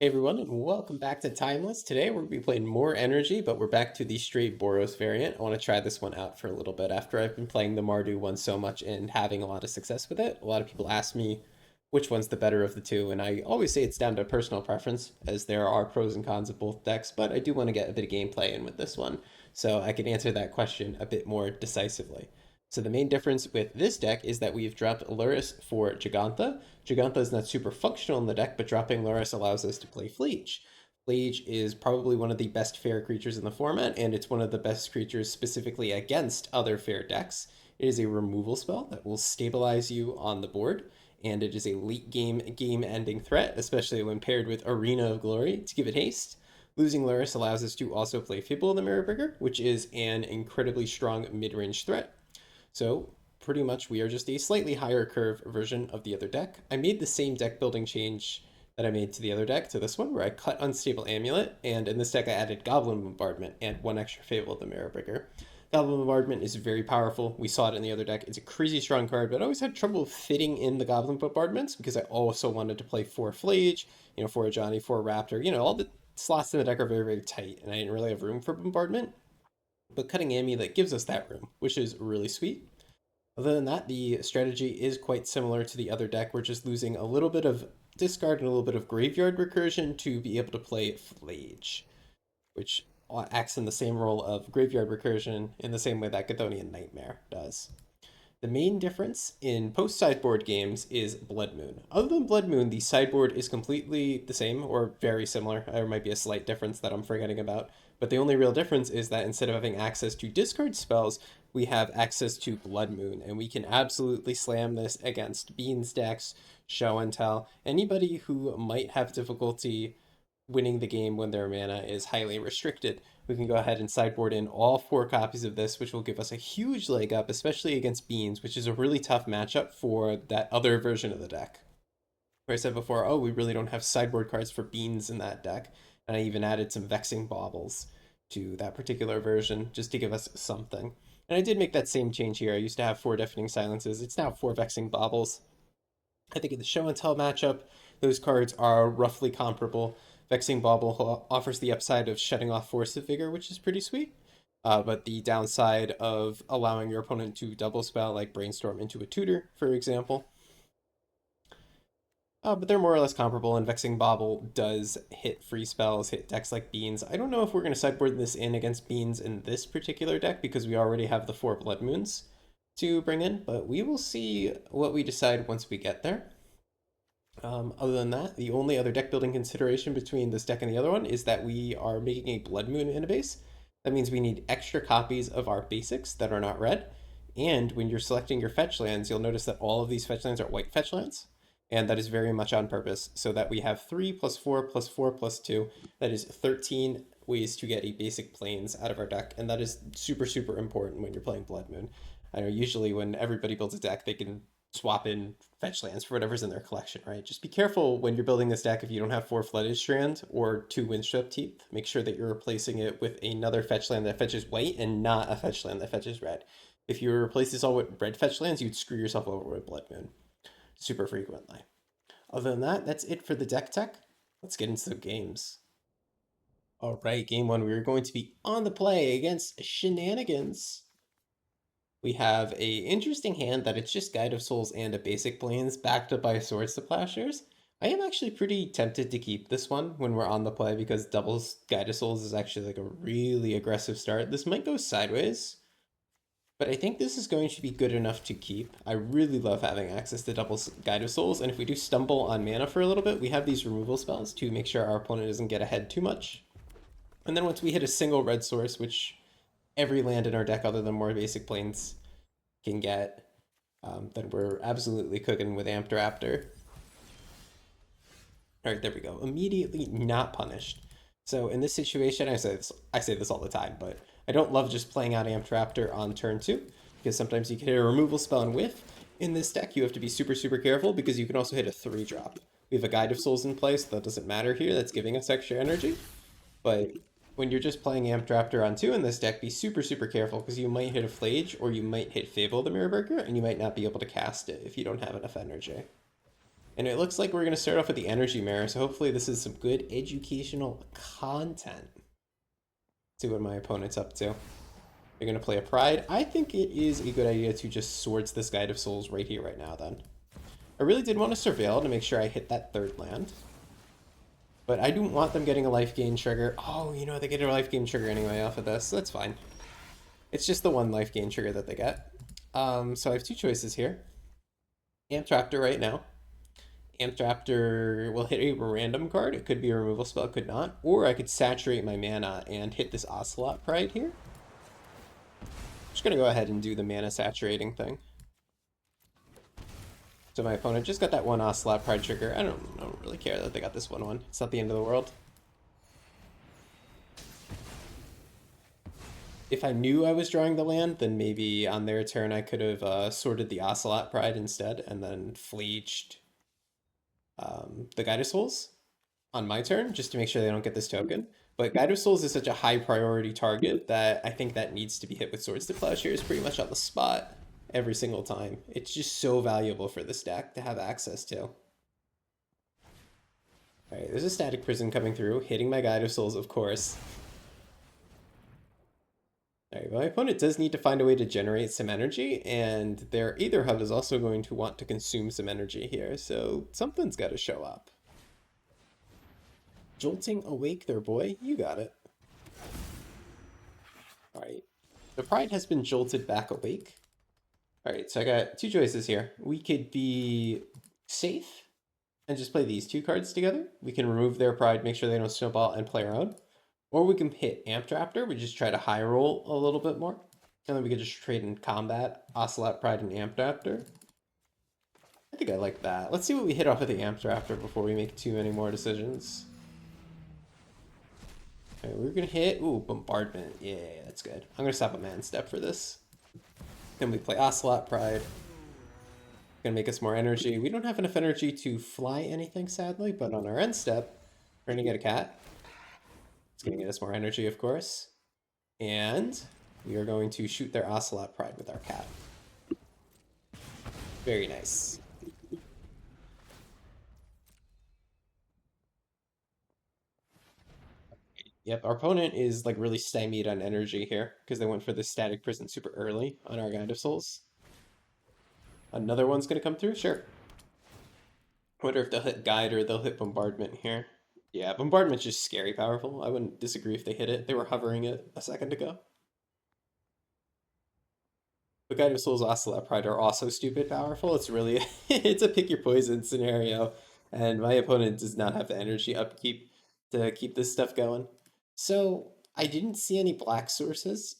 Hey everyone, and welcome back to Timeless. Today we're going to be playing more energy, but we're back to the straight Boros variant. I want to try this one out for a little bit after I've been playing the Mardu one so much and having a lot of success with it. A lot of people ask me which one's the better of the two, and I always say it's down to personal preference, as there are pros and cons of both decks, but I do want to get a bit of gameplay in with this one, so I can answer that question a bit more decisively. So the main difference with this deck is that we've dropped Lurrus for Giganta. Giganta is not super functional in the deck, but dropping Lurrus allows us to play Fleege. Fleege is probably one of the best fair creatures in the format, and it's one of the best creatures specifically against other fair decks. It is a removal spell that will stabilize you on the board, and it is a late game ending threat, especially when paired with Arena of Glory to give it haste. Losing Lurrus allows us to also play Fable the Mirrorbreaker, which is an incredibly strong mid-range threat. So pretty much we are just a slightly higher curve version of the other deck. I made the same deck building change that I made to the other deck to this one, where I cut Unstable Amulet, and in this deck I added Goblin Bombardment and one extra Fable of the Mirrorbreaker. Goblin Bombardment is very powerful. We saw it in the other deck. It's a crazy strong card, but I always had trouble fitting in the Goblin Bombardments because I also wanted to play 4 Flage, 4 Johnny, 4 Raptor. All the slots in the deck are very, very tight, and I didn't really have room for Bombardment. But cutting Amulet gives us that room, which is really sweet. Other than that, the strategy is quite similar to the other deck. We're just losing a little bit of discard and a little bit of graveyard recursion to be able to play Flage, which acts in the same role of graveyard recursion in the same way that Chthonian Nightmare does. The main difference in post-sideboard games is Blood Moon. Other than Blood Moon, the sideboard is completely the same or very similar. There might be a slight difference that I'm forgetting about. But the only real difference is that instead of having access to discard spells, we have access to Blood Moon. And we can absolutely slam this against Beans decks, Show and Tell. Anybody who might have difficulty winning the game when their mana is highly restricted, we can go ahead and sideboard in all 4 copies of this, which will give us a huge leg up, especially against Beans, which is a really tough matchup for that other version of the deck. Where I said before, oh, we really don't have sideboard cards for Beans in that deck, and I even added some Vexing Baubles to that particular version just to give us something. And I did make that same change here. I used to have 4 Deafening Silences. It's now 4 Vexing Baubles. I think in the Show and Tell matchup, those cards are roughly comparable. Vexing Bauble offers the upside of shutting off Force of Vigor, which is pretty sweet. But the downside of allowing your opponent to double spell, like Brainstorm into a tutor, for example. But they're more or less comparable, and Vexing Bauble does hit free spells, hit decks like Beans. I don't know if we're going to sideboard this in against Beans in this particular deck, because we already have the 4 Blood Moons to bring in, but we will see what we decide once we get there. Other than that, the only other deck building consideration between this deck and the other one is that we are making a Blood Moon in a base. That means we need extra copies of our basics that are not red. And when you're selecting your fetch lands, you'll notice that all of these fetch lands are white fetch lands. And that is very much on purpose, so that we have 3 plus 4 plus 4 plus 2. That is 13 ways to get a basic plains out of our deck. And that is super, super important when you're playing Blood Moon. I know usually when everybody builds a deck, they can swap in fetch lands for whatever's in their collection, right? Just be careful when you're building this deck if you don't have 4 Flooded Strand or 2 Windswept Teeth. Make sure that you're replacing it with another fetch land that fetches white and not a fetch land that fetches red. If you replace this all with red fetch lands, you'd screw yourself over with Blood Moon super frequently. Other than that, that's it for the deck tech. Let's get into the games. All right, game 1, we are going to be on the play against Shenanigans. We have a interesting hand that it's just Guide of Souls and a basic plains backed up by Swords to Plowshares. I am actually pretty tempted to keep this one when we're on the play because doubles Guide of Souls is actually like a really aggressive start. This might go sideways, but I think this is going to be good enough to keep. I really love having access to double Guide of Souls, and if we do stumble on mana for a little bit, we have these removal spells to make sure our opponent doesn't get ahead too much. And then once we hit a single red source, which every land in our deck other than more basic plains can get, then we're absolutely cooking with Amped Raptor. All right, there we go. Immediately not punished. So in this situation, I say this all the time, but I don't love just playing out Amped Raptor on turn 2, because sometimes you can hit a removal spell and whiff. In this deck, you have to be super, super careful, because you can also hit a 3-drop. We have a Guide of Souls in place, so that doesn't matter here, that's giving us extra energy. But when you're just playing Amped Raptor on 2 in this deck, be super, super careful, because you might hit a Flage, or you might hit Fable the Mirrorbreaker, and you might not be able to cast it if you don't have enough energy. And it looks like we're going to start off with the energy mirror, so hopefully this is some good educational content. See what my opponent's up to. They're going to play a Pride. I think it is a good idea to just Swords this Guide of Souls right here, right now, then. I really did want to Surveil to make sure I hit that third land. But I don't want them getting a life gain trigger. Oh, you know, they get a life gain trigger anyway off of this. So that's fine. It's just the one life gain trigger that they get. So I have two choices here. Amp Raptor right now. Amp Raptor will hit a random card. It could be a removal spell, it could not. Or I could saturate my mana and hit this Ocelot Pride here. I'm just going to go ahead and do the mana saturating thing. So my opponent just got that one Ocelot Pride trigger. I don't really care that they got this one. It's not the end of the world. If I knew I was drawing the land, then maybe on their turn I could have sorted the Ocelot Pride instead and then fleeched the Guide of Souls on my turn, just to make sure they don't get this token. But Guide of Souls is such a high priority target that I think that needs to be hit with Swords to Plowshares pretty much on the spot every single time. It's just so valuable for this deck to have access to. Alright, there's a Static Prison coming through, hitting my Guide of Souls, of course. Alright, well, my opponent does need to find a way to generate some energy, and their Aether Hub is also going to want to consume some energy here, so something's got to show up. Jolting Awake there, boy. You got it. Alright. The Pride has been jolted back awake. Alright, so I got two choices here. We could be safe and just play these two cards together. We can remove their Pride, make sure they don't snowball, and play our own. Or we can hit Amp Raptor, we just try to high roll a little bit more. And then we could just trade in combat, Ocelot Pride and Amp Raptor. I think I like that. Let's see what we hit off of the Amp Raptor before we make too many more decisions. Okay, we're gonna hit, ooh, Bombardment. Yeah, that's good. I'm gonna stop a Man Step for this. Then we play Ocelot Pride. Gonna make us more energy. We don't have enough energy to fly anything, sadly, but on our end step, we're gonna get a cat. It's going to get us more energy, of course. And we are going to shoot their Ocelot Pride with our cat. Very nice. Yep, our opponent is like really stymied on energy here because they went for the Static Prison super early on our Guide of Souls. Another one's going to come through? Sure. Wonder if they'll hit Guide or they'll hit Bombardment here. Yeah, Bombardment's just scary powerful. I wouldn't disagree if they hit it. They were hovering it a second ago. The Guide of Souls, Ocelot Pride are also stupid powerful. It's really, it's a pick your poison scenario. And my opponent does not have the energy upkeep to keep this stuff going. So I didn't see any black sources.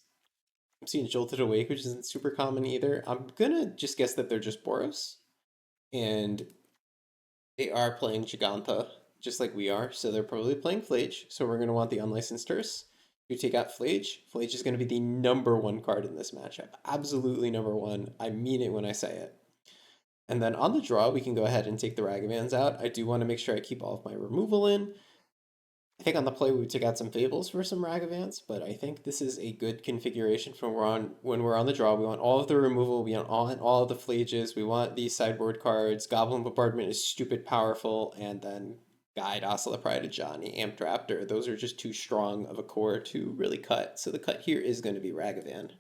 I'm seeing Jolted Awake, which isn't super common either. I'm gonna just guess that they're just Boros. And they are playing Giganta, just like we are, so they're probably playing Flage, so we're going to want the Unlicensed Hearse to take out Flage. Flage is going to be the #1 card in this matchup. Absolutely #1. I mean it when I say it. And then on the draw, we can go ahead and take the Ragavans out. I do want to make sure I keep all of my removal in. I think on the play we took out some Fables for some Ragavans, but I think this is a good configuration for when we're on the draw. We want all of the removal, we want all of the Flages, we want these sideboard cards. Goblin Bombardment is stupid powerful, and then Guide, Ocelot Pride, Johnny, Amp Raptor. Those are just too strong of a core to really cut. So the cut here is going to be Ragavan.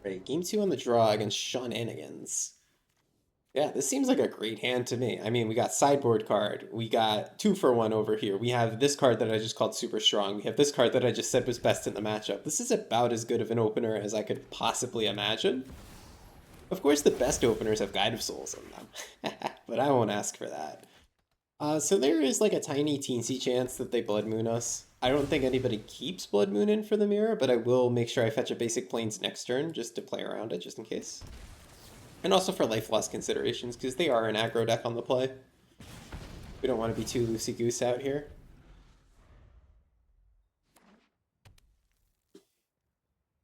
Right, game 2 on the draw against Shenanigans. Yeah, this seems like a great hand to me. I mean, we got sideboard card. We got 2-for-1 over here. We have this card that I just called super strong. We have this card that I just said was best in the matchup. This is about as good of an opener as I could possibly imagine. Of course, the best openers have Guide of Souls in them, but I won't ask for that. So there is like a tiny teensy chance that they Blood Moon us. I don't think anybody keeps Blood Moon in for the mirror, but I will make sure I fetch a basic Plains next turn just to play around it, just in case. And also for life loss considerations, because they are an aggro deck on the play. We don't want to be too loosey-goose out here.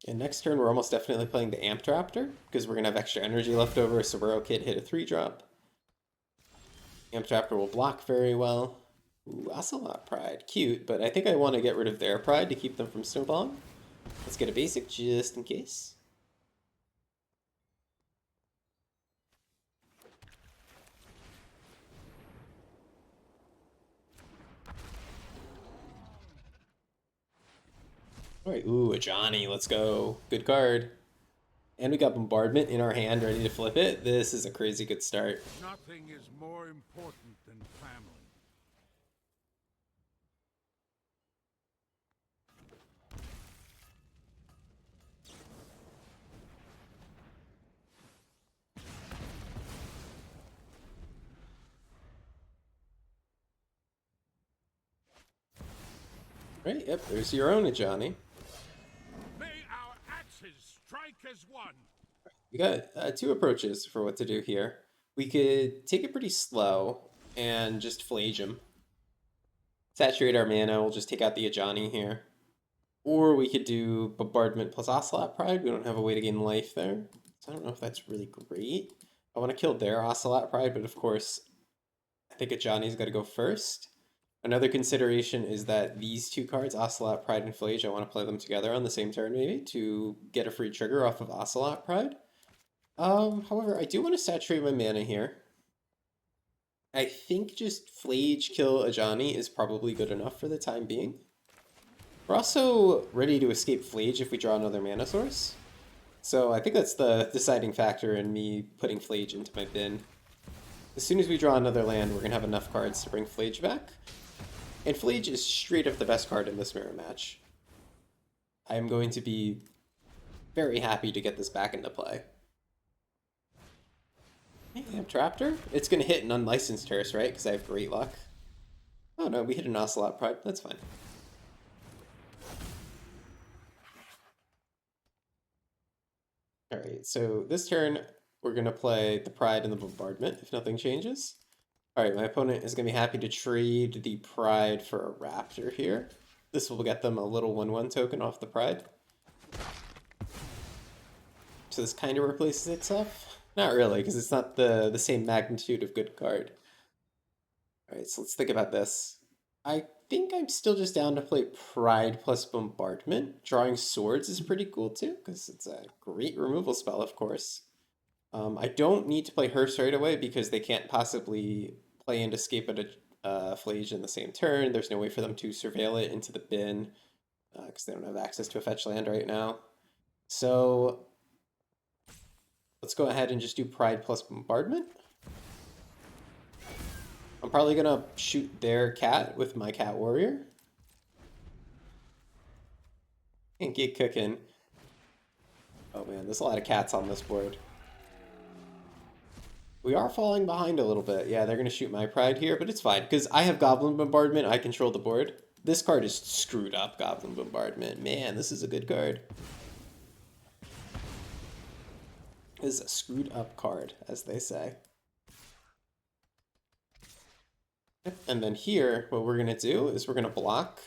And next turn, we're almost definitely playing the Amp Raptor, because we're going to have extra energy left over, so we're okay to hit a 3-drop. Amp Raptor will block very well. Ooh, Ocelot Pride. Cute, but I think I want to get rid of their Pride to keep them from snowballing. Let's get a basic just in case. Alright, ooh, a Johnny, let's go. Good card. And we got Bombardment in our hand, ready to flip it. This is a crazy good start. Nothing is more important than family. Right, yep, there's your own Johnny. May our axes strike as one. We got two approaches for what to do here. We could take it pretty slow and just flage him. Saturate our mana, we'll just take out the Ajani here. Or we could do Bombardment plus Ocelot Pride. We don't have a way to gain life there. So I don't know if that's really great. I want to kill their Ocelot Pride, but of course, I think Ajani's got to go first. Another consideration is that these two cards, Ocelot Pride and Flage, I want to play them together on the same turn maybe to get a free trigger off of Ocelot Pride. However, I do want to saturate my mana here. I think just Flage kill Ajani is probably good enough for the time being. We're also ready to escape Flage if we draw another mana source. So I think that's the deciding factor in me putting Flage into my bin. As soon as we draw another land, we're going to have enough cards to bring Flage back. And Flage is straight up the best card in this mirror match. I am going to be very happy to get this back into play. Amp Raptor? It's going to hit an unlicensed Terrace, right? Because I have great luck. Oh no, we hit an Ocelot Pride. That's fine. Alright, so this turn we're going to play the Pride and the Bombardment if nothing changes. Alright, my opponent is going to be happy to trade the Pride for a Raptor here. This will get them a little 1/1 token off the Pride. So this kind of replaces itself. Not really, because it's not the same magnitude of good card. Alright, so let's think about this. I think I'm still just down to play Pride plus Bombardment. Drawing Swords is pretty cool too, because it's a great removal spell, of course. I don't need to play Hearse right away because they can't possibly play and escape at a Flage in the same turn. There's no way for them to surveil it into the bin because they don't have access to a fetch land right now. So let's go ahead and just do Pride plus Bombardment. I'm probably going to shoot their cat with my Cat Warrior. And get cooking. Oh man, there's a lot of cats on this board. We are falling behind a little bit. Yeah, they're going to shoot my Pride here, but it's fine, because I have Goblin Bombardment, I control the board. This card is screwed up, Goblin Bombardment. Man, this is a good card. This is a screwed up card, as they say. And then here, what we're going to do is we're going to block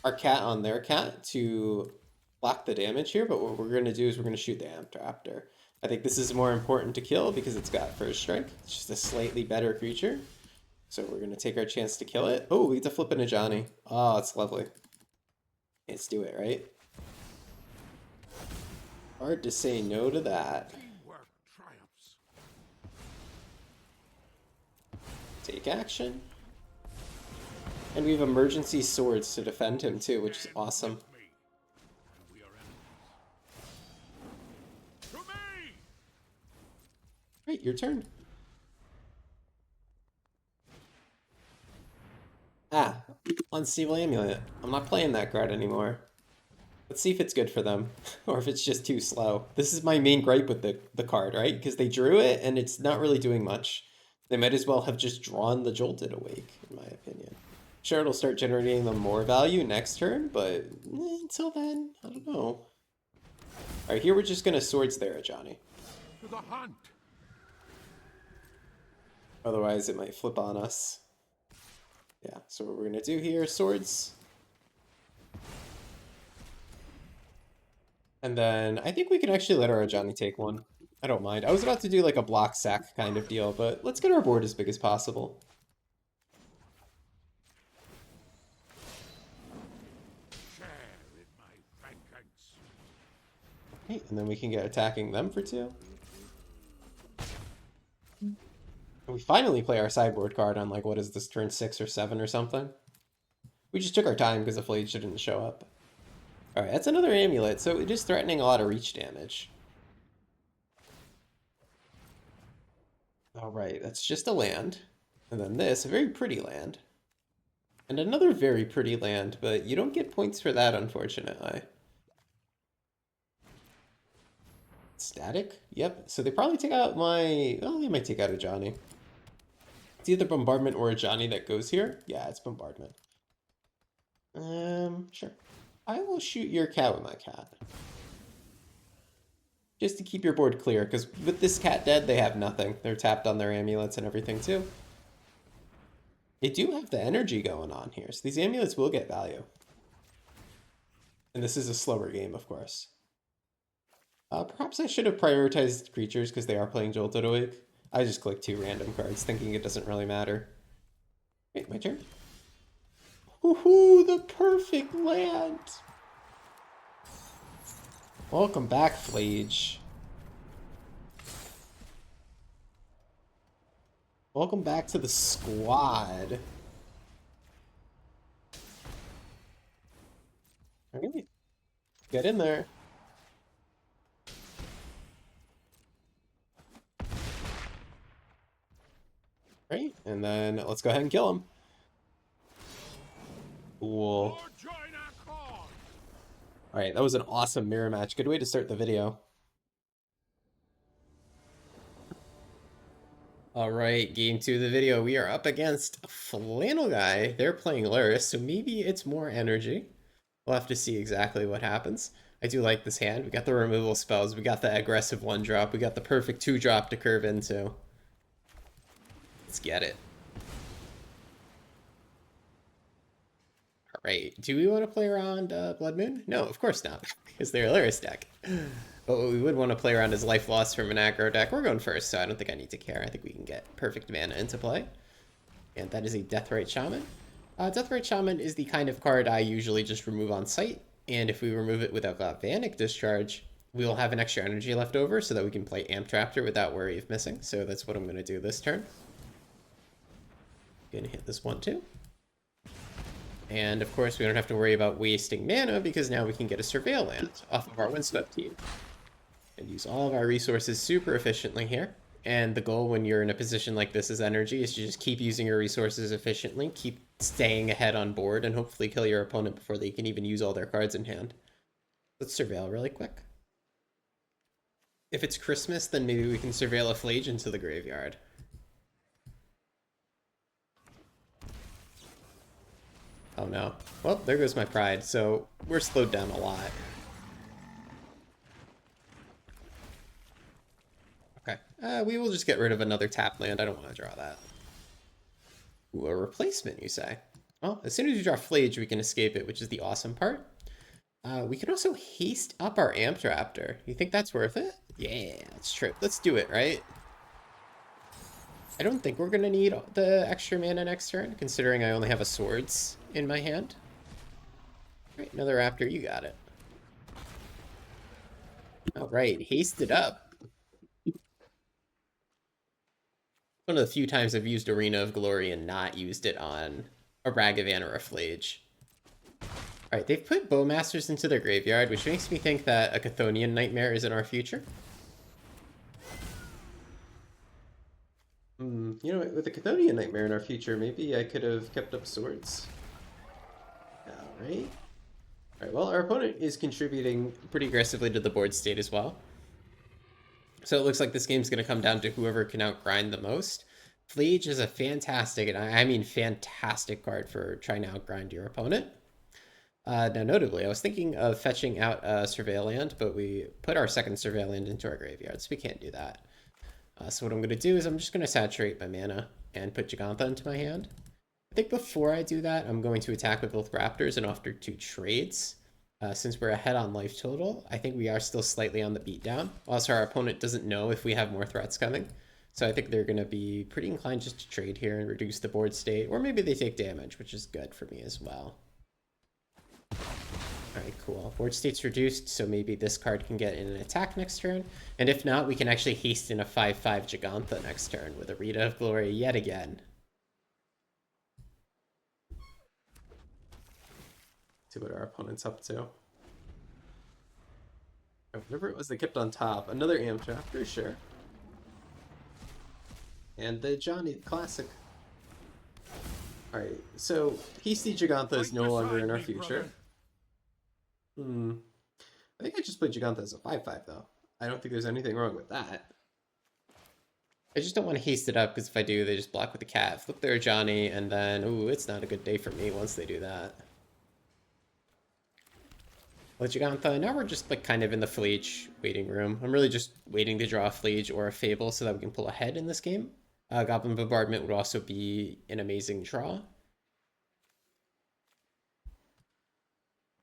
our cat on their cat to block the damage here, but what we're going to do is we're going to shoot the Amp Raptor. I think this is more important to kill because it's got first strike. It's just a slightly better creature. So we're going to take our chance to kill it. Oh, we get to flip an Ajani. Oh, it's lovely. Let's do it, right? Hard to say no to that. Teamwork triumphs. Take action. And we have emergency swords to defend him too, which is awesome. Great, your turn. Ah, Unstable Amulet. I'm not playing that card anymore. Let's see if it's good for them, or if it's just too slow. This is my main gripe with the card, right? Because they drew it, and it's not really doing much. They might as well have just drawn the Jolted Awake, in my opinion. Sure, it'll start generating them more value next turn, but until then, I don't know. Alright, here we're just going to Swords there, Johnny. To the hunt. Otherwise, it might flip on us. Yeah, so what we're going to do here, Swords. And then I think we can actually let our Ajani take one. I don't mind. I was about to do like a block sack kind of deal, but let's get our board as big as possible. Share in my vengeance. Okay, and then we can get attacking them for 2. And we finally play our sideboard card on like, what is this, turn 6 or 7 or something? We just took our time because the Flage didn't show up. Alright, that's another amulet, so it is threatening a lot of reach damage. Alright, that's just a land. And then this, a very pretty land. And another very pretty land, but you don't get points for that, unfortunately. Static? Yep. So they probably take out my... Well, they might take out a Johnny. It's either Bombardment or a Johnny that goes here. Yeah, it's Bombardment. Sure. I will shoot your cat with my cat. Just to keep your board clear, because with this cat dead, they have nothing. They're tapped on their amulets and everything, too. They do have the energy going on here, so these amulets will get value. And this is a slower game, of course. Perhaps I should have prioritized creatures because they are playing Jolted Awake. I just clicked 2 random cards, thinking it doesn't really matter. Wait, my turn? Woohoo, the perfect land! Welcome back, Flage. Welcome back to the squad. Alright, get in there. Right, and then let's go ahead and kill him. Cool. Alright, that was an awesome mirror match. Good way to start the video. Alright, game 2 of the video. We are up against Flannel Guy. They're playing Lurrus, so maybe it's more energy. We'll have to see exactly what happens. I do like this hand. We got the removal spells. We got the aggressive 1-drop. We got the perfect 2-drop to curve into. Let's get it. Alright, do we want to play around Blood Moon? No, of course not, because they're a Lurrus deck. But what we would want to play around is Life Lost from an aggro deck. We're going first, so I don't think I need to care. I think we can get perfect mana into play. And that is a Deathrite Shaman. Deathrite Shaman is the kind of card I usually just remove on sight. And if we remove it without Galvanic Discharge, we'll have an extra energy left over so that we can play Amp Raptor without worry of missing. So that's what I'm going to do this turn. Gonna hit this one too. And of course we don't have to worry about wasting mana because now we can get a Surveil land off of our Windswept team. And use all of our resources super efficiently here. And the goal when you're in a position like this as energy is to just keep using your resources efficiently, keep staying ahead on board, and hopefully kill your opponent before they can even use all their cards in hand. Let's Surveil really quick. If it's Christmas, then maybe we can Surveil a Flage into the graveyard. Oh no. Well, there goes my pride, so we're slowed down a lot. Okay, we will just get rid of another tap land. I don't want to draw that. Ooh, a replacement, you say? Well, as soon as you draw Flage, we can escape it, which is the awesome part. We can also haste up our Amped Raptor. You think that's worth it? Yeah, that's true. Let's do it, right? I don't think we're going to need the extra mana next turn, considering I only have a Swords in my hand. All right, another Raptor, you got it. All right, haste it up. One of the few times I've used Arena of Glory and not used it on a Ragavan or a Flage. Alright, they've put Bowmasters into their graveyard, which makes me think that a Chthonian Nightmare is in our future. You know, with a Chthonian Nightmare in our future, maybe I could have kept up Swords. Alright. Alright, well, our opponent is contributing pretty aggressively to the board state as well. So it looks like this game's going to come down to whoever can outgrind the most. Flage is a fantastic, and I mean fantastic card for trying to outgrind your opponent. Now, notably, I was thinking of fetching out a Surveil land, but we put our second Surveil land into our graveyard, so we can't do that. So what I'm going to do is I'm just going to saturate my mana and put Jegantha into my hand. I think before I do that, I'm going to attack with both Raptors and after 2 trades. Since we're ahead on life total, I think we are still slightly on the beatdown. Also, our opponent doesn't know if we have more threats coming. So I think they're going to be pretty inclined just to trade here and reduce the board state. Or maybe they take damage, which is good for me as well. Alright, cool. Board state's reduced, so maybe this card can get in an attack next turn. And if not, we can actually haste in a 5/5 Jegantha next turn with Arena of Glory yet again. See what our opponent's up to. whatever it was they kept on top. Another Amtraptor, sure. And the Johnny, classic. Alright, so Hasty Gigantha is no longer in our future. I think I just played Gigantha as a 5/5 though. I don't think there's anything wrong with that. I just don't want to haste it up because if I do, they just block with the cat, flip their Johnny, and then, ooh, it's not a good day for me once they do that. With Gigantha, now we're just like kind of in the Fleege waiting room. I'm really just waiting to draw a Fleege or a Fable so that we can pull ahead in this game. Goblin Bombardment would also be an amazing draw.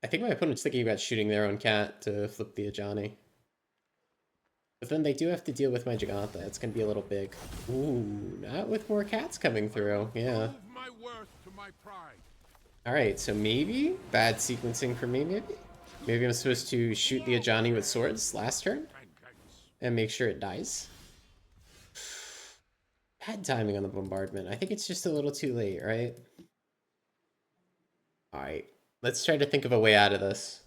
I think my opponent's thinking about shooting their own cat to flip the Ajani. But then they do have to deal with my Gigantha. It's going to be a little big. Ooh, not with more cats coming through. Yeah. My worth to my pride. Alright, so maybe bad sequencing for me, maybe? Maybe I'm supposed to shoot the Ajani with swords last turn and make sure it dies. Bad timing on the bombardment. I think it's just a little too late, right? Alright, let's try to think of a way out of this.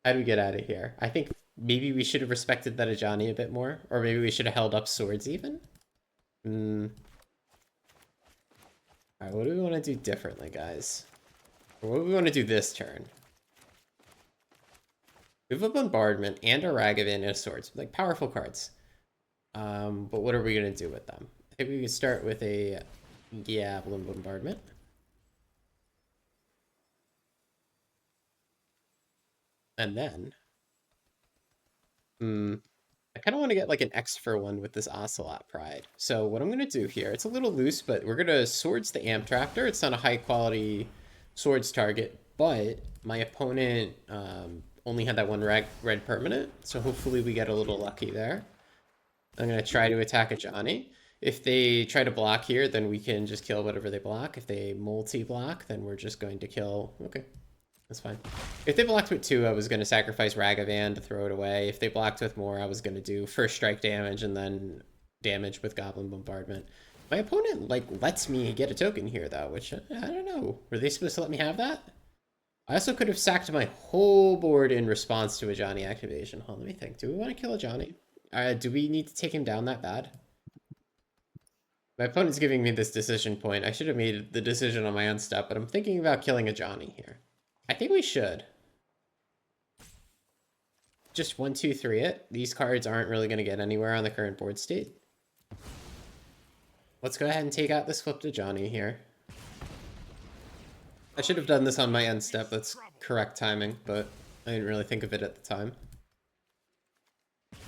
How do we get out of here? I think maybe we should have respected that Ajani a bit more, or maybe we should have held up swords even. Alright, what do we want to do differently, guys? Or what do we want to do this turn? We have a bombardment and a Ragavan and a swords, like powerful cards. But what are we gonna do with them? I think we can start with a Goblin Bombardment. And then, I kind of want to get like an X for one with this Ocelot Pride. So what I'm gonna do here, it's a little loose, but we're gonna swords the Amtraptor. It's not a high quality swords target, but my opponent only had that one red permanent, so hopefully we get a little lucky there. I'm going to try to attack a Johnny. If they try to block here, then we can just kill whatever they block. If they multi-block, then we're just going to kill... Okay, that's fine. If they blocked with 2, I was going to sacrifice Ragavan to throw it away. If they blocked with more, I was going to do first strike damage and then damage with Goblin Bombardment. My opponent, like, lets me get a token here, though, which, I don't know. Were they supposed to let me have that? I also could have sacked my whole board in response to a Johnny activation. Hold on, let me think. Do we want to kill a Johnny? Do we need to take him down that bad? My opponent's giving me this decision point. I should have made the decision on my own step, but I'm thinking about killing a Johnny here. I think we should. Just 1, 2, 3 it. These cards aren't really going to get anywhere on the current board state. Let's go ahead and take out this flip to Johnny here. I should have done this on my end step. That's correct timing, but I didn't really think of it at the time.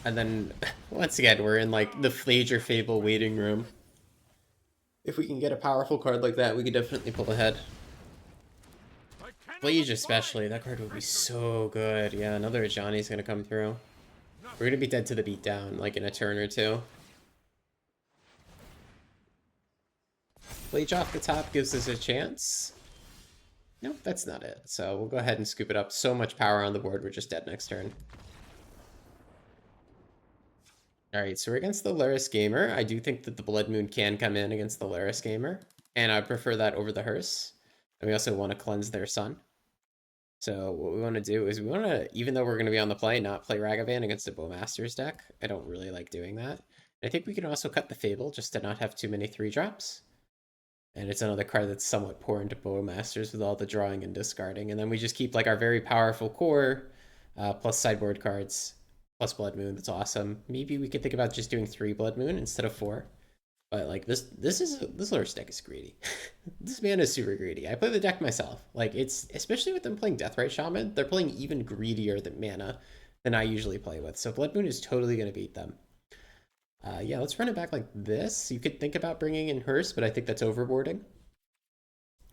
And then, once again, we're in, like, the Fleege or Fable waiting room. If we can get a powerful card like that, we could definitely pull ahead. Fleege especially, that card would be so good. Yeah, another Johnny's gonna come through. We're gonna be dead to the beatdown, like, in a turn or two. Fleege off the top gives us a chance. Nope, that's not it. So we'll go ahead and scoop it up. So much power on the board, we're just dead next turn. Alright, so we're against the Lurrus Gamer. I do think that the Blood Moon can come in against the Lurrus Gamer, and I prefer that over the Hearse. And we also want to cleanse their sun. So what we want to do is we want to, even though we're going to be on the play, not play Ragavan against a Bowmaster's deck. I don't really like doing that. And I think we can also cut the Fable just to not have too many 3-drops. And it's another card that's somewhat poor into Bowmasters with all the drawing and discarding. And then we just keep like our very powerful core, plus sideboard cards, plus Blood Moon. That's awesome. Maybe we could think about just doing 3 Blood Moon instead of 4. But like this Lurrus deck is greedy. This man is super greedy. I play the deck myself. Like it's, especially with them playing Deathrite Shaman, they're playing even greedier than mana than I usually play with. So Blood Moon is totally going to beat them. Yeah, let's run it back like this. You could think about bringing in Hearse, but I think that's overboarding.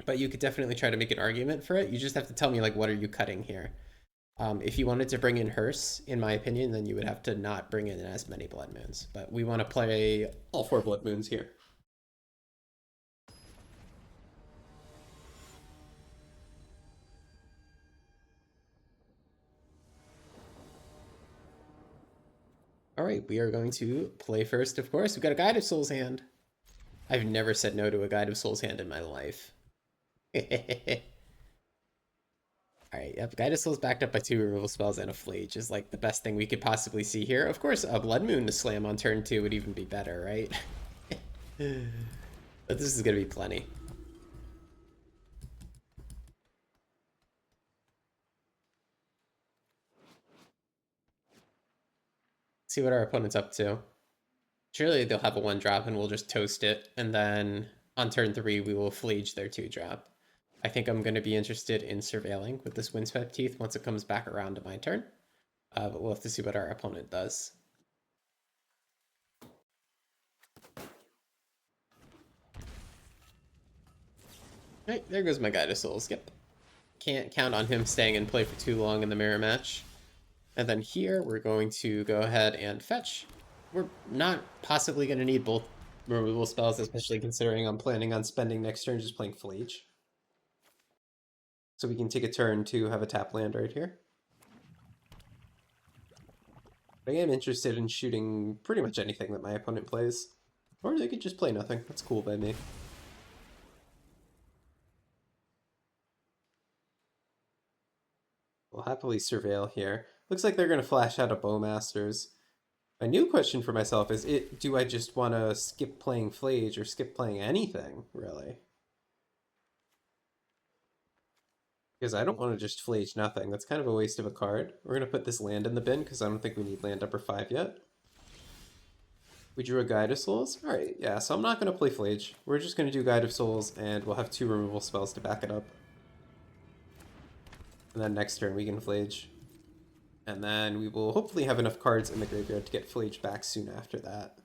But you could definitely try to make an argument for it. You just have to tell me, like, what are you cutting here? If you wanted to bring in Hearse, in my opinion, then you would have to not bring in as many Blood Moons. But we want to play all 4 Blood Moons here. All right, we are going to play first, of course. We've got a Guide of Soul's Hand. I've never said no to a Guide of Soul's Hand in my life. Alright, yep, Guided Soul's backed up by 2 removal spells and a Flage is like the best thing we could possibly see here. Of course, a Blood Moon to slam on turn 2 would even be better, right? But this is gonna be plenty. See what our opponent's up to. Surely they'll have a 1-drop and we'll just toast it, and then on turn 3 we will Flage their 2-drop. I think I'm going to be interested in surveilling with this Windswept Teeth once it comes back around to my turn. But we'll have to see what our opponent does. Right, there goes my Guided Souls. Yep. Can't count on him staying in play for too long in the mirror match. And then here we're going to go ahead and fetch. We're not possibly going to need both removal spells, especially considering I'm planning on spending next turn just playing Flage. So we can take a turn to have a tap land right here. I am interested in shooting pretty much anything that my opponent plays. Or they could just play nothing. That's cool by me. We'll happily surveil here. Looks like they're going to flash out a Bowmasters. My new question for myself is, do I just want to skip playing Flage or skip playing anything, really? Because I don't want to just Flage nothing. That's kind of a waste of a card. We're going to put this land in the bin because I don't think we need land number 5 yet. We drew a Guide of Souls. Alright, yeah, so I'm not going to play Flage. We're just going to do Guide of Souls, and we'll have 2 removal spells to back it up. And then next turn we can Flage. And then we will hopefully have enough cards in the graveyard to get Flage back soon after that.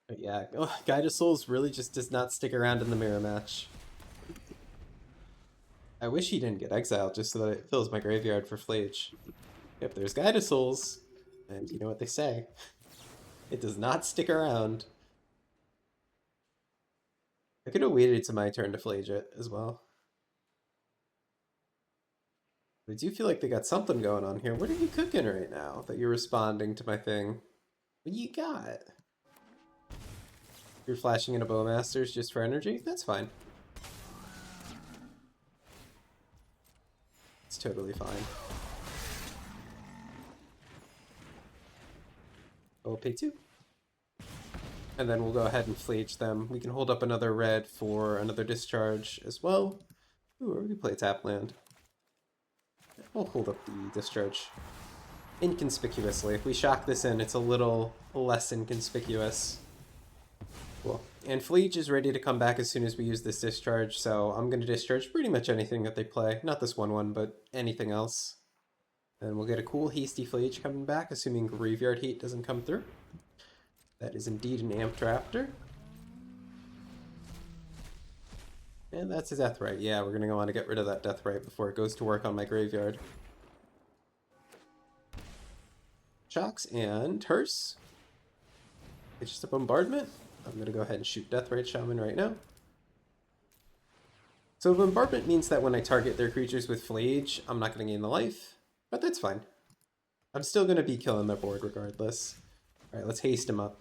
But yeah, Guide of Souls really just does not stick around in the mirror match. I wish he didn't get exiled just so that it fills my graveyard for Flage. Yep, there's Guide of Souls, and you know what they say. It does not stick around. I could have waited to my turn to Flage it as well. I do feel like they got something going on here. What are you cooking right now that you're responding to my thing? What you got? You're flashing in a Bowmasters just for energy? That's fine. It's totally fine. I'll pay 2. And then we'll go ahead and Flage them. We can hold up another red for another discharge as well. Ooh, or we can play tap land. We'll hold up the discharge inconspicuously. If we shock this in, it's a little less inconspicuous. Cool. And Flage is ready to come back as soon as we use this discharge, so I'm going to discharge pretty much anything that they play. Not this 1/1, but anything else. And we'll get a cool hasty Flage coming back, assuming Graveyard Hate doesn't come through. That is indeed an Amped Raptor. And that's his Deathrite. Yeah, we're going to go on to get rid of that Deathrite before it goes to work on my graveyard. Shocks and Hearse. It's just a bombardment. I'm going to go ahead and shoot Deathrite Shaman right now. So bombardment means that when I target their creatures with Flage, I'm not going to gain the life, but that's fine. I'm still going to be killing their board regardless. Alright, let's haste him up.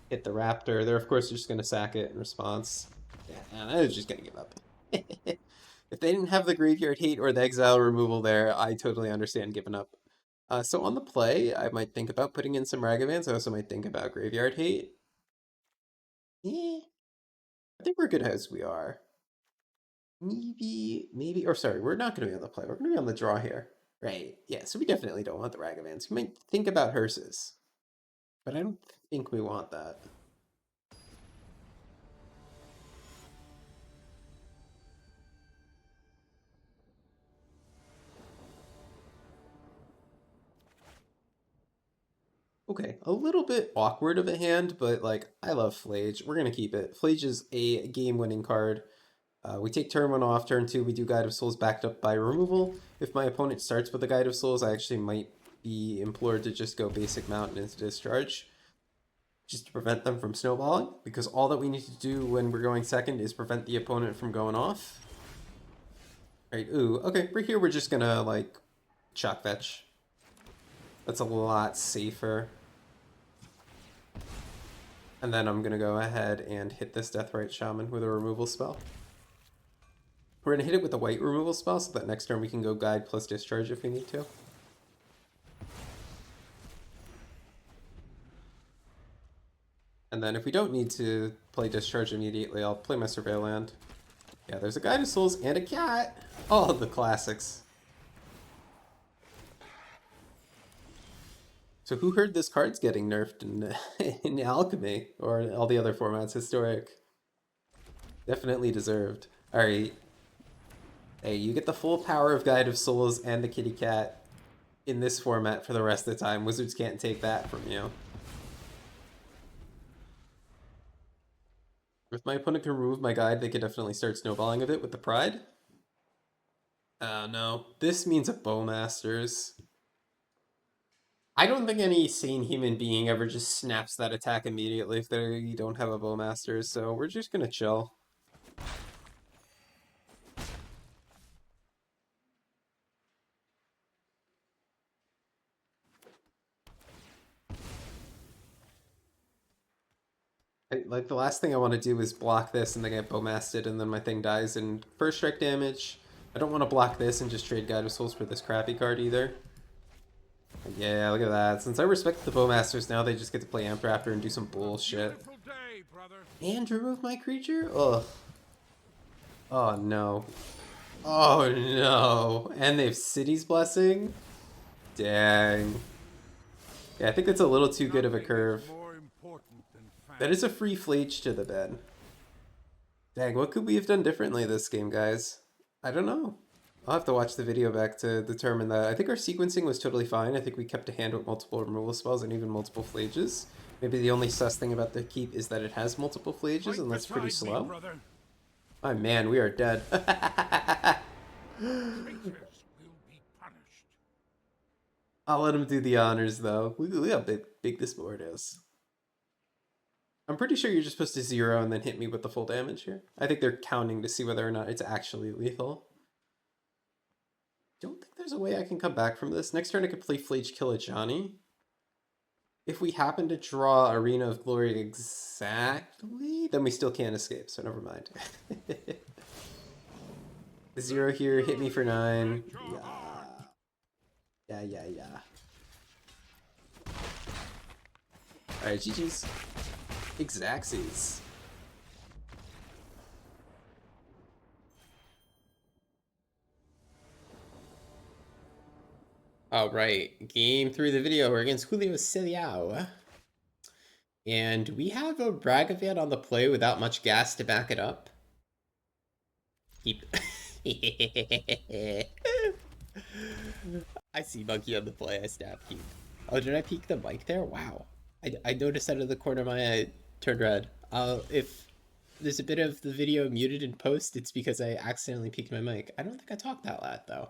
Hit the Raptor. They're of course just going to sack it in response. Yeah, and I was just going to give up. If they didn't have the Graveyard Hate or the Exile removal there, I totally understand giving up. So on the play, I might think about putting in some Ragavans. I also might think about Graveyard Hate. Yeah, I think we're good as we are. Maybe, or sorry, we're not going to be on the play. We're going to be on the draw here. Right, yeah, so we definitely don't want the Ragavans. We might think about Hearses, but I don't think we want that. Okay, a little bit awkward of a hand, but like, I love Flage. We're going to keep it. Flage is a game-winning card. We take turn 1 off, turn 2 we do Guide of Souls backed up by removal. If my opponent starts with a Guide of Souls, I actually might be implored to just go basic Mountain into discharge. just to prevent them from snowballing, because all that we need to do when we're going second is prevent the opponent from going off. Right, ooh, okay, right here we're just gonna, like, shock fetch. That's a lot safer. And then I'm gonna go ahead and hit this Deathrite Shaman with a removal spell. We're gonna hit it with a white removal spell so that next turn we can go guide plus discharge if we need to. And then if we don't need to play discharge immediately, I'll play my Surveil Land. Yeah, there's a Guide of Souls and a cat! All of the classics. So who heard this card's getting nerfed in Alchemy, or all the other formats, Historic? Definitely deserved. Alright. Hey, you get the full power of Guide of Souls and the kitty cat in this format for the rest of the time. Wizards can't take that from you. If my opponent can remove my guide, they could definitely start snowballing a bit with the Pride. Oh no, this means a Bowmasters. I don't think any sane human being ever just snaps that attack immediately if they don't have a Bowmasters, so we're just gonna chill. Like, the last thing I want to do is block this and then get Bowmasted and then my thing dies in first strike damage. I don't want to block this and just trade Guide of Souls for this crappy card either. Yeah, look at that. Since I respect the Bowmasters now, they just get to play Amp Raptor and do some bullshit. Day, And remove my creature? Ugh. Oh no. Oh no. And they have City's Blessing? Dang. Yeah, I think that's a little too good of a curve. That is a free Fleech to the bed. Dang, what could we have done differently this game, guys? I don't know. I'll have to watch the video back to determine that. I think our sequencing was totally fine. I think we kept a hand with multiple removal spells and even multiple Phlages. Maybe the only sus thing about the keep is that it has multiple Phlages, and that's pretty slow. Oh man, we are dead. I'll let him do the honors, though. Look how big this board is. I'm pretty sure you're just supposed to 0 and then hit me with the full damage here. I think they're counting to see whether or not it's actually lethal. Don't think there's a way I can come back from this. Next turn I could play Fleech Kill a Johnny. If we happen to draw Arena of Glory exactly, then we still can't escape, so never mind. 0 here, hit me for 9. Yeah. Alright, GG's. Exacxies. All right, game 3 of the video. We're against Julio Celiao. And we have a Ragavan on the play without much gas to back it up. Keep. I see Monkey on the play. I snap keep. Oh, did I peek the mic there? Wow. I noticed out of the corner of my eye, turned red. If there's a bit of the video muted in post, it's because I accidentally peeked my mic. I don't think I talked that loud, though.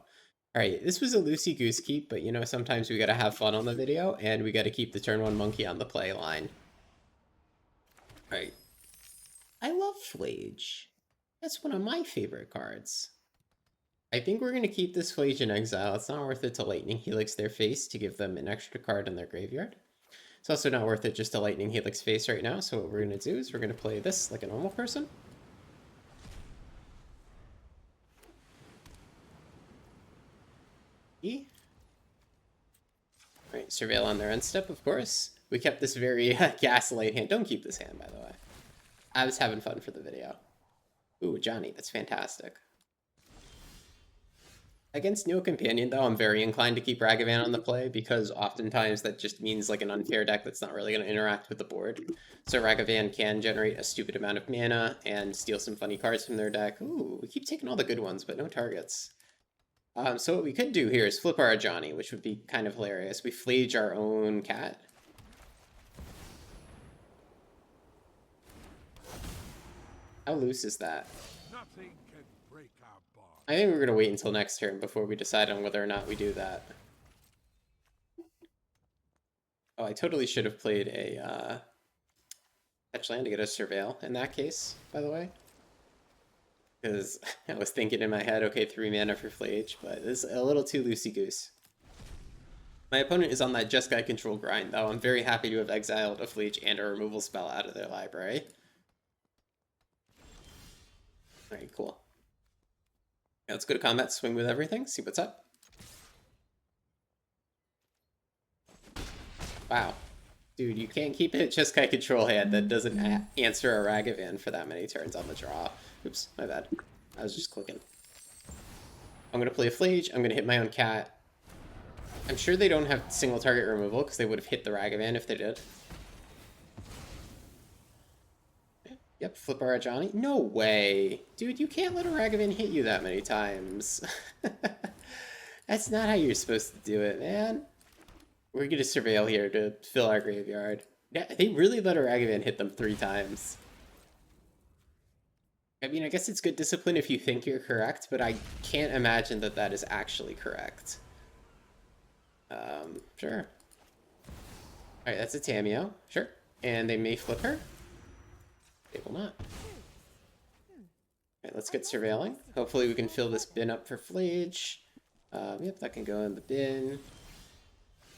Alright, this was a loosey-goose keep, but you know, sometimes we gotta have fun on the video, and we gotta keep the turn 1 monkey on the play line. Alright. I love Flage. That's one of my favorite cards. I think we're gonna keep this Flage in exile. It's not worth it to Lightning Helix their face to give them an extra card in their graveyard. It's also not worth it just to Lightning Helix face right now, so what we're gonna do is we're gonna play this like a normal person. Alright, Surveil on their end step, of course. We kept this very gaslight hand. Don't keep this hand, by the way. I was having fun for the video. Ooh, Johnny, that's fantastic. Against Neo Companion, though, I'm very inclined to keep Ragavan on the play, because oftentimes that just means like an unfair deck that's not really going to interact with the board. So Ragavan can generate a stupid amount of mana and steal some funny cards from their deck. Ooh, we keep taking all the good ones, but no targets. So what we could do here is flip our Johnny, which would be kind of hilarious. We Flage our own cat. How loose is that? Nothing can break our bond. I think we're going to wait until next turn before we decide on whether or not we do that. Oh, I totally should have played a fetch land to get a surveil in that case, by the way. Because I was thinking in my head, okay, 3 mana for Flage, but it's a little too loosey-goose. My opponent is on that Jeskai control grind, though. I'm very happy to have exiled a Flage and a removal spell out of their library. Alright, cool. Yeah, let's go to combat, swing with everything, see what's up. Wow. Dude, you can't keep it Jeskai control hand that doesn't answer a Ragavan for that many turns on the draw. Oops, my bad. I was just clicking. I'm going to play a Flage, I'm going to hit my own cat. I'm sure they don't have single target removal, because they would have hit the Ragavan if they did. Yep, flip our Johnny. No way! Dude, you can't let a Ragavan hit you that many times. That's not how you're supposed to do it, man. We're going to surveil here to fill our graveyard. Yeah, they really let a Ragavan hit them 3 times. I mean, I guess it's good discipline if you think you're correct, but I can't imagine that that is actually correct. Sure. Alright, that's a Tameo. Sure. And they may flip her. They will not. Alright, let's get surveilling. Hopefully we can fill this bin up for Flage. Yep, that can go in the bin.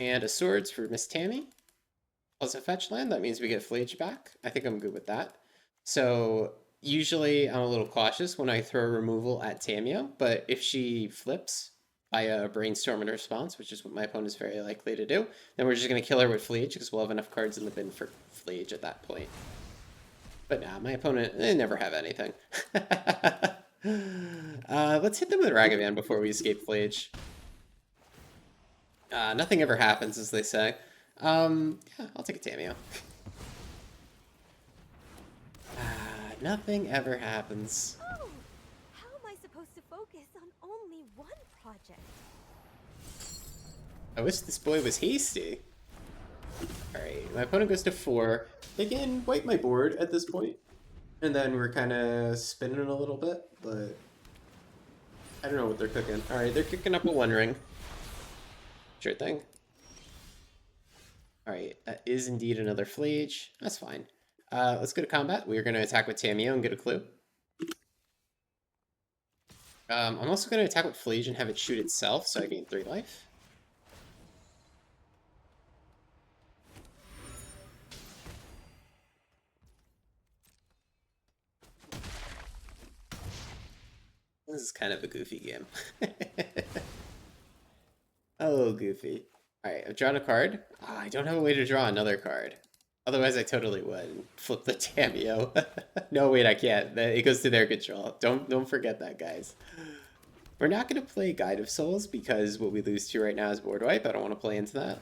And a Swords for Miss Tammy. Plus a fetch land, that means we get Flage back. I think I'm good with that. So, usually I'm a little cautious when I throw removal at Tameo, but if she flips by a Brainstorm in response, which is what my opponent is very likely to do, then we're just going to kill her with Flage, because we'll have enough cards in the bin for Flage at that point. But nah, my opponent, they never have anything. Let's hit them with Ragavan before we escape Flage. Nothing ever happens, as they say. Yeah, I'll take a Tameo. Nothing ever happens. Oh, how am I supposed to focus on only one project? I wish this boy was hasty. Alright, my opponent goes to 4. They can wipe my board at this point. And then we're kind of spinning a little bit, but I don't know what they're cooking. Alright, they're cooking up a One Ring. Sure thing. Alright, that is indeed another Flage. That's fine. Let's go to combat. We're going to attack with Tameo and get a clue. I'm also going to attack with Flage and have it shoot itself, so I gain 3 life. This is kind of a goofy game. Oh, goofy. Alright, I've drawn a card. I don't have a way to draw another card. Otherwise, I totally would. Flip the Tameo. No, wait, I can't. It goes to their control. Don't forget that, guys. We're not going to play Guide of Souls because what we lose to right now is board wipe. I don't want to play into that.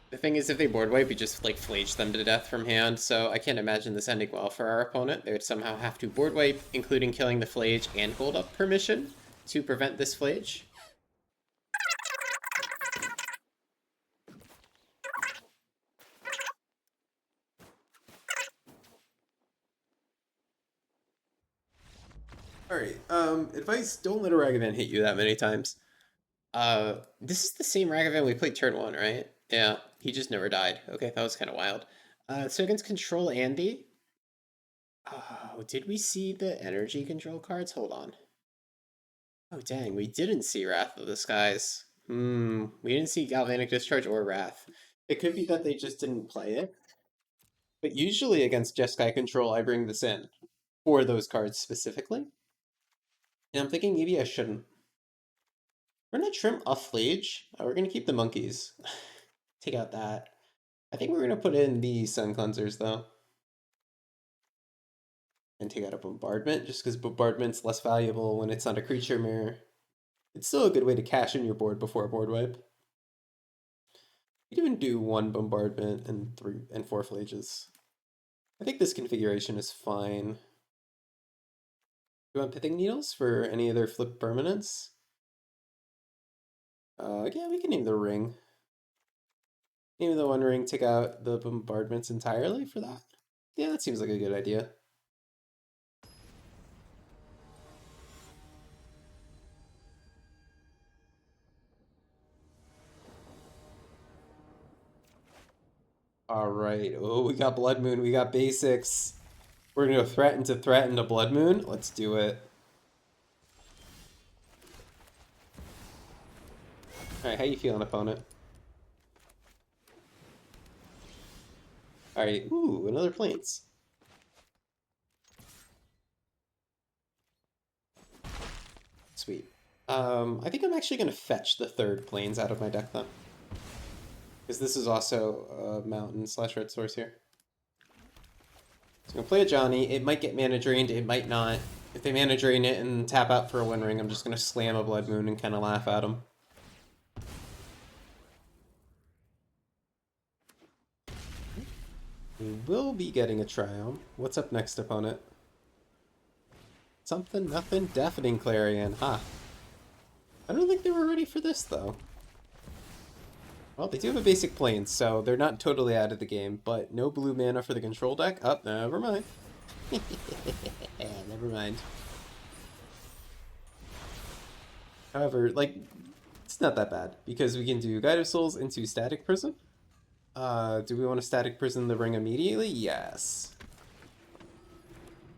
The thing is, if they board wipe, we just like Flage them to death from hand, so I can't imagine this ending well for our opponent. They would somehow have to board wipe, including killing the Flage and hold up permission to prevent this Flage. Alright, advice, don't let a Ragavan hit you that many times. This is the same Ragavan we played turn 1, right? Yeah, he just never died. Okay, that was kind of wild. So against Control Andy... Oh, did we see the energy control cards? Hold on. Oh, dang, we didn't see Wrath of the Skies. We didn't see Galvanic Discharge or Wrath. It could be that they just didn't play it. But usually against Jeskai control, I bring this in for those cards specifically. And I'm thinking maybe I shouldn't. We're gonna trim a Flage. We're gonna keep the monkeys. Take out that. I think we're gonna put in the Sun Cleansers though. And take out a Bombardment, just because Bombardment's less valuable when it's not a creature mirror. It's still a good way to cash in your board before a board wipe. You can even do 1 Bombardment and 3 and 4 Flages. I think this configuration is fine. You want Pithing Needles for any other flip permanents? Yeah, we can name the ring. Name the 1 ring, take out the bombardments entirely for that. Yeah, that seems like a good idea. All right. Oh, we got Blood Moon. We got basics. We're gonna go threaten to Blood Moon. Let's do it. All right, how you feeling, opponent? All right. Ooh, another Plains. Sweet. I think I'm actually gonna fetch the third Plains out of my deck then, because this is also a mountain slash red source here. So I'm gonna play a Johnny. It might get mana drained. It might not. If they mana drain it and tap out for a Wind Ring, I'm just gonna slam a Blood Moon and kind of laugh at them. We will be getting a Triumph. What's up next, opponent? Something, nothing, Deafening Clarion. Ha. I don't think they were ready for this, though. Well, they do have a basic Plains, so they're not totally out of the game, but no blue mana for the control deck? Oh, never mind. Never mind. However, like, it's not that bad, because we can do Guide of Souls into Static Prison. Do we want to Static Prison the ring immediately? Yes.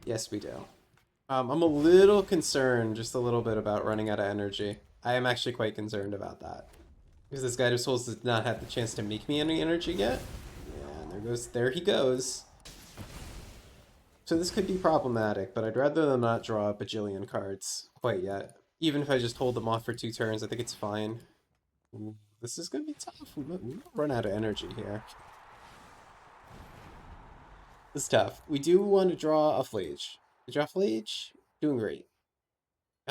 Yes, we do. I'm a little concerned, just a little bit, about running out of energy. I am actually quite concerned about that. Because this Guide of Souls does not have the chance to make me any energy yet. Yeah, and there he goes. So this could be problematic, but I'd rather than not draw a bajillion cards quite yet. Even if I just hold them off for 2 turns, I think it's fine. Ooh, this is going to be tough. We might run out of energy here. This is tough. We do want to draw a Flage. We draw Flage? Doing great.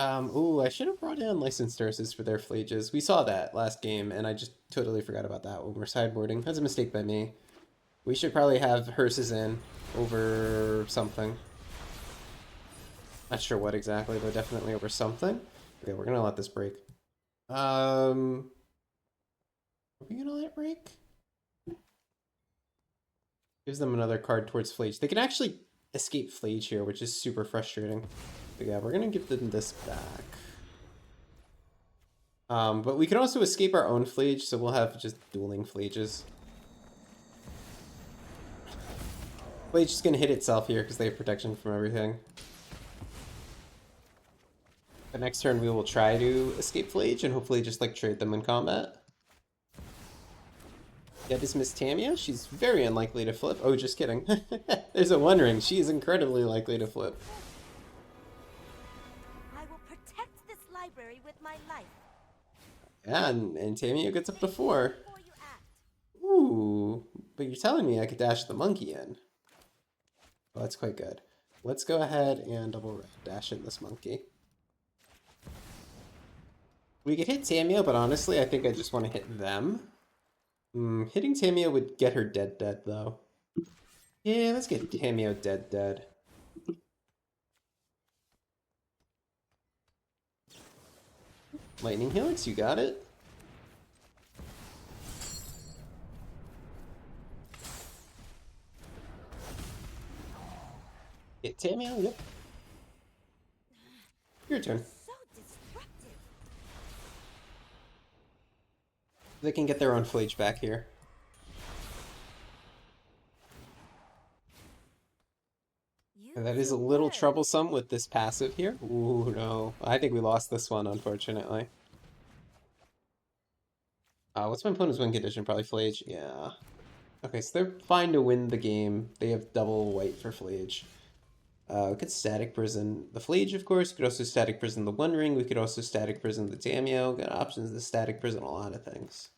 Ooh, I should have brought in Licensed Nurses for their Flages. We saw that last game, and I just totally forgot about that when we're sideboarding. That's a mistake by me. We should probably have hearses in over something. Not sure what exactly, but definitely over something. Okay, we're gonna let this break. Are we gonna let it break? Gives them another card towards Flage. They can actually escape Flage here, which is super frustrating. But yeah, we're gonna give them this back. But we can also escape our own Flage, so we'll have just dueling Flages. Flage is gonna hit itself here because they have protection from everything. The next turn we will try to escape Flage and hopefully just like trade them in combat. That is Miss Tamia. She's very unlikely to flip. Oh, just kidding. There's a One Ring. She is incredibly likely to flip. I will protect this library with my life. Yeah, and Tamia gets up to 4. Before you act. Ooh, but you're telling me I could dash the monkey in. Well, that's quite good. Let's go ahead and double red dash in this monkey. We could hit Tamia, but honestly, I think I just want to hit them. Hitting Tamia would get her dead though. Yeah, let's get Tamia dead. Lightning Helix, you got it. Hit Tamia, yep. Your turn. So disruptive. They can get their own Flage back here. And that is a little troublesome with this passive here. Ooh, no. I think we lost this one, unfortunately. What's my opponent's win condition? Probably Flage? Yeah. Okay, so they're fine to win the game. They have double white for Flage. We could Static Prison the Flage, of course. We could also Static Prison the One Ring. We could also Static Prison the Tamio. Got options to Static Prison a lot of things.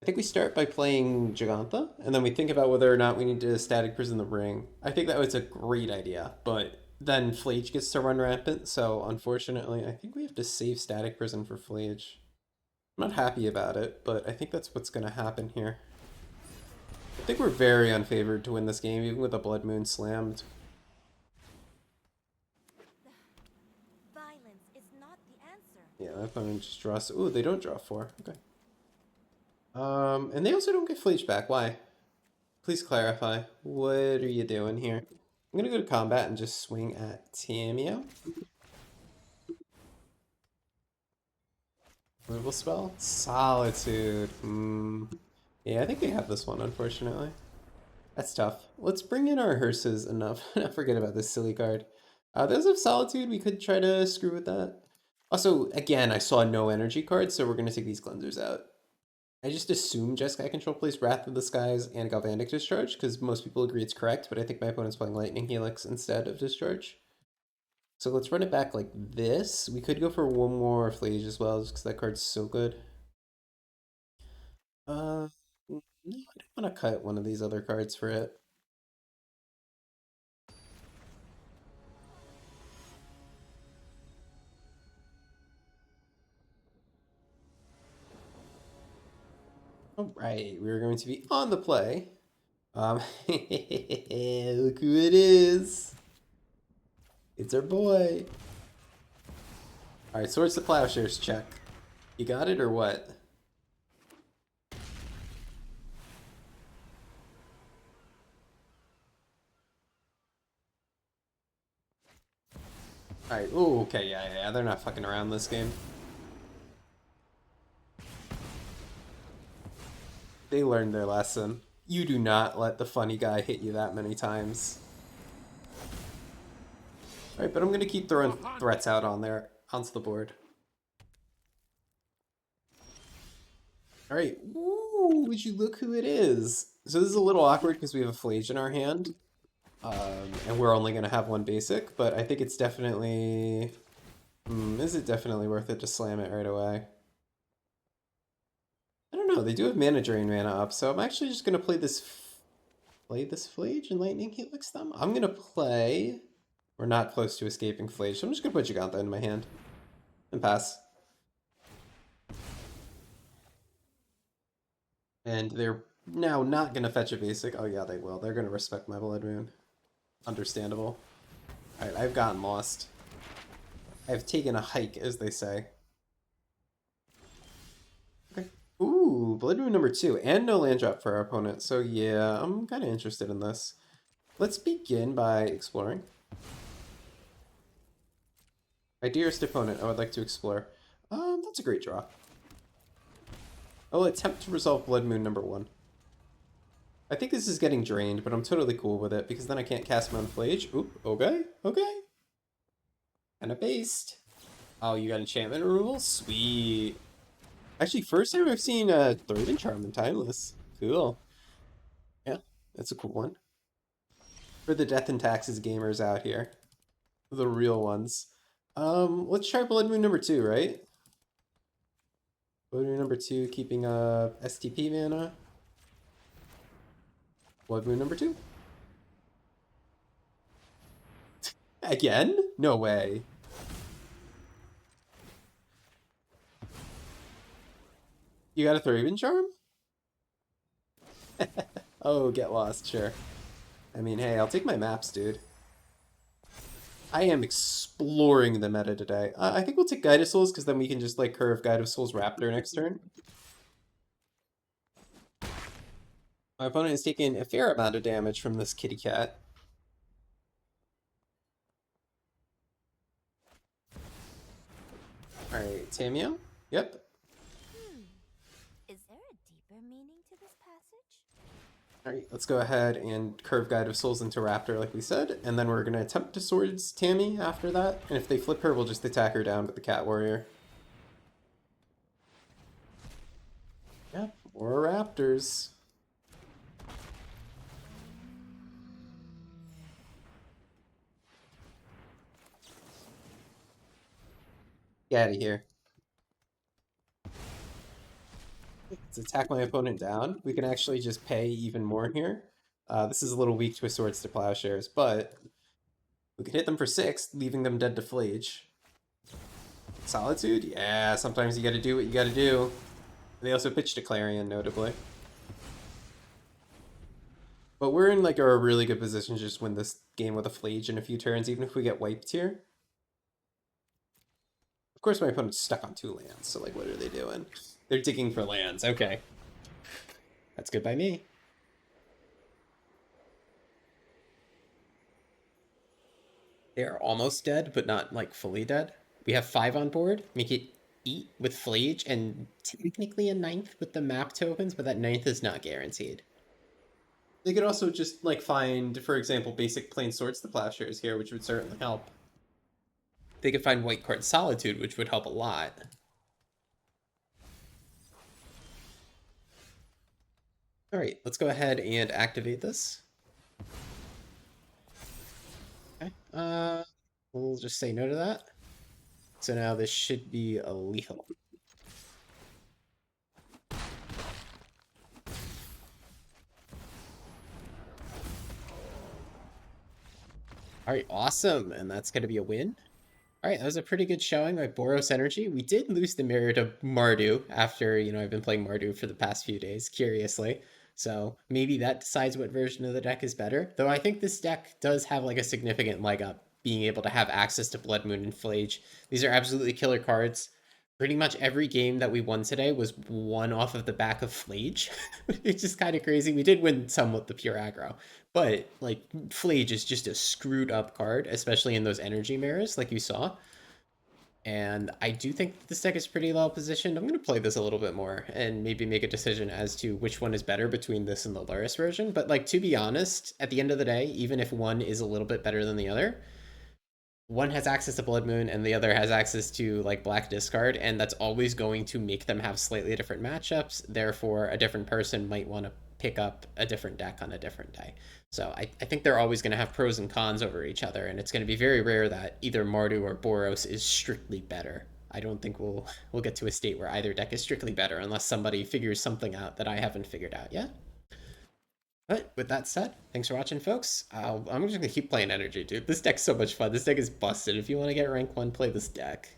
I think we start by playing Gigantha, and then we think about whether or not we need to Static Prison the Ring. I think that was a great idea, but then Flage gets to run rampant, so unfortunately, I think we have to save Static Prison for Flage. I'm not happy about it, but I think that's what's going to happen here. I think we're very unfavored to win this game, even with a Blood Moon slammed. Violence is not the answer. Yeah, that opponent just draws. Ooh, they don't draw 4. Okay. And they also don't get Flage back. Why? Please clarify. What are you doing here? I'm gonna go to combat and just swing at Tamio. Removal spell? Solitude. Yeah, I think they have this one, unfortunately. That's tough. Let's bring in our hearses enough. Not forget about this silly card. Those of Solitude, we could try to screw with that. Also, again, I saw no energy cards, so we're going to take these cleansers out. I just assume Jeskai control plays Wrath of the Skies and Galvanic Discharge, because most people agree it's correct, but I think my opponent's playing Lightning Helix instead of Discharge. So let's run it back like this. We could go for one more Flage as well, just because that card's so good. No, I don't want to cut one of these other cards for it. All right, we're going to be on the play. Look who it is. It's our boy. All right, Swords to Plowshares check. You got it or what? All right. Oh, okay. Yeah. They're not fucking around this game. They learned their lesson. You do not let the funny guy hit you that many times. All right, but I'm gonna keep throwing threats out on there onto the board. All right. Ooh, would you look who it is? So this is a little awkward because we have a Flage in our hand. And we're only going to have one basic, but I think it's definitely... is it definitely worth it to slam it right away? I don't know. They do have mana drain mana up, so I'm actually just going to play this Flage and Lightning Helix them. I'm going to play... We're not close to escaping Flage, so I'm just going to put Giganta in my hand and pass. And they're now not going to fetch a basic. Oh yeah, they will. They're going to respect my Blood Moon. Understandable. Alright, I've gotten lost. I've taken a hike, as they say. Okay. Ooh, Blood Moon number 2, and no land drop for our opponent. So yeah, I'm kind of interested in this. Let's begin by exploring. My dearest opponent, I would like to explore. That's a great draw. I'll attempt to resolve Blood Moon number 1. I think this is getting drained, but I'm totally cool with it, because then I can't cast my own Flage. Oop, okay. And a based. Oh, you got enchantment removal? Sweet. Actually, first time I've seen Threaten Charm in Timeless. Cool. Yeah, that's a cool one. For the Death and Taxes gamers out here. The real ones. Let's try Blood Moon number 2, right? Blood Moon number 2, keeping up STP mana. Blood Moon number 2. Again? No way. You got a Thraven Charm? Oh, get lost, sure. I mean, hey, I'll take my maps, dude. I am exploring the meta today. I think we'll take Guide of Souls, because then we can just, like, curve Guide of Souls Raptor next turn. My opponent has taken a fair amount of damage from this kitty cat. Alright, Tamio? Yep. Is there a deeper meaning to this passage? Alright, let's go ahead and curve Guide of Souls into Raptor like we said, and then we're going to attempt to Swords Tammy after that, and if they flip her, we'll just attack her down with the Cat Warrior. Yep, more Raptors. Get out of here. Let's attack my opponent down. We can actually just pay even more here. This is a little weak to a Swords to Plowshares, but we can hit them for 6, leaving them dead to Flage. Solitude? Yeah, sometimes you gotta do what you gotta do. They also pitched a Clarion, notably. But we're in like a really good position to just win this game with a Flage in a few turns, even if we get wiped here. Of course, my opponent's stuck on 2 lands, so like, what are they doing? They're digging for lands. Okay. That's good by me. They are almost dead, but not like fully dead. We have 5 on board. Make it 8 with Flage, and technically a 9th with the map tokens, but that 9th is not guaranteed. They could also just like find, for example, basic plain swords to plowshares here, which would certainly help. They could find white card solitude, which would help a lot. All right, let's go ahead and activate this. Okay, we'll just say no to that. So now this should be a lethal. All right, awesome, and that's going to be a win. All right, that was a pretty good showing by Boros Energy. We did lose the mirror to Mardu after, I've been playing Mardu for the past few days, curiously. So maybe that decides what version of the deck is better. Though I think this deck does have like a significant leg up, being able to have access to Blood Moon and Flage. These are absolutely killer cards. Pretty much every game that we won today was won off of the back of Flage, which is kind of crazy. We did win some with the pure aggro, but like Flage is just a screwed up card, especially in those energy mirrors, like you saw. And I do think this deck is pretty well positioned. I'm going to play this a little bit more and maybe make a decision as to which one is better between this and the Lurrus version. But like to be honest, at the end of the day, even if one is a little bit better than the other, one has access to Blood Moon and the other has access to like Black Discard, and that's always going to make them have slightly different matchups. Therefore, a different person might want to pick up a different deck on a different day. So I think they're always going to have pros and cons over each other, and it's going to be very rare that either Mardu or Boros is strictly better. I don't think we'll get to a state where either deck is strictly better unless somebody figures something out that I haven't figured out yet. But with that said, thanks for watching, folks. I'm just gonna keep playing energy, dude. This deck's so much fun. This deck is busted. If you want to get rank 1, play this deck.